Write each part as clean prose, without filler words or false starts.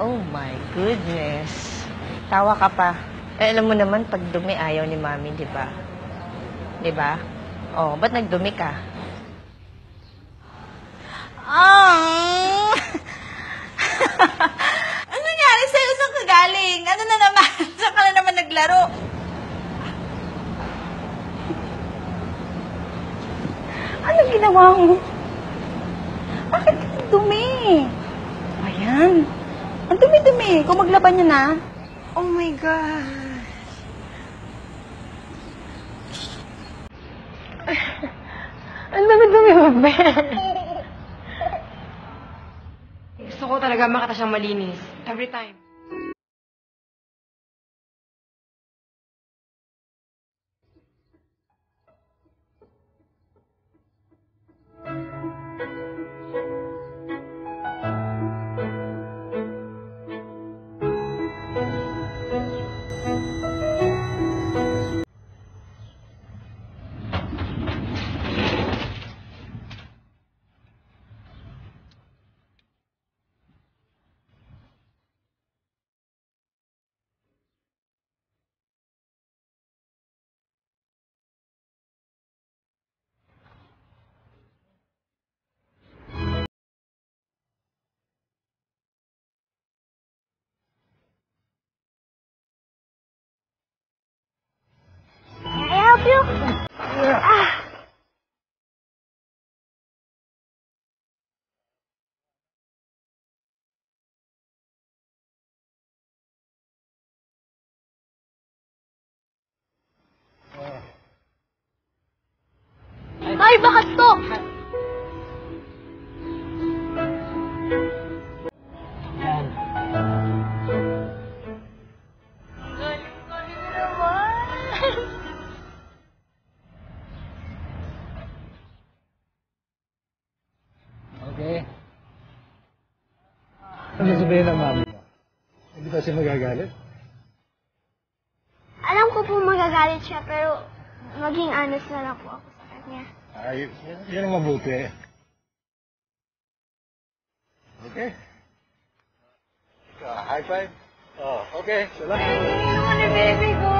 Oh my goodness. Tawa ka pa. Eh, alam mo naman, pag dumi, ayaw ni Mami, di ba? Di ba? Oh, ba't nagdumi ka? Ano nangyari sa'yo? Saan ka galing? Ano na naman? Saan ka na naman naglaro? Anong ginawa mo? Bakit ka dumi? Ayan. Ang dumi-dumi. Kung maglaban niya na. Oh my God. Ang dumi-dumi mo, Ben. Gusto ko talaga makita siyang malinis. Every time. Can I help you? Tay, bakit to? Galing-galing naman. Okay. Ano sabihin ng mami mo? Hindi ba siya magagalit? Alam ko po magagalit siya, pero maging honest na lang po ako sa kanya. Ay, yan ang mabuti. Okay. High five. Oh, okay. Salamat. Ay, naman ni baby ko.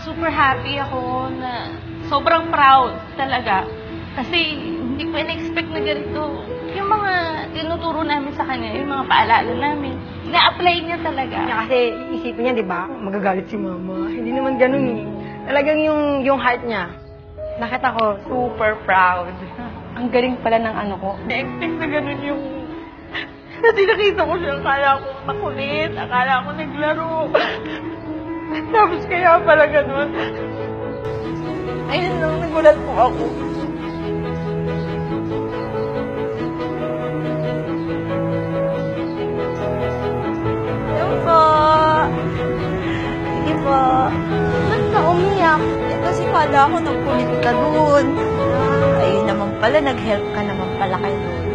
Super happy ako na sobrang proud talaga. Kasi hindi ko in-expect na ganito. Yung mga tinuturo namin sa kanya, yung mga paalala namin, na-apply niya talaga. Kasi isipin niya, di ba, magagalit si mama. Hindi naman ganun eh. Talagang yung heart niya. Nakita ko, super proud. Ang galing pala ng ano ko. Na-expect na ganun yung... Kasi nakita ko siya, akala ko makulit, akala ko naglaro. Tapos kaya pala ganun. Ayun lang, nagulat po ako. Hello po. Sige po. Ba't ka umiyak? Eh, kasi kala ko nagkulit ka doon. Ayun naman pala, nag-help ka naman pala kay Lola.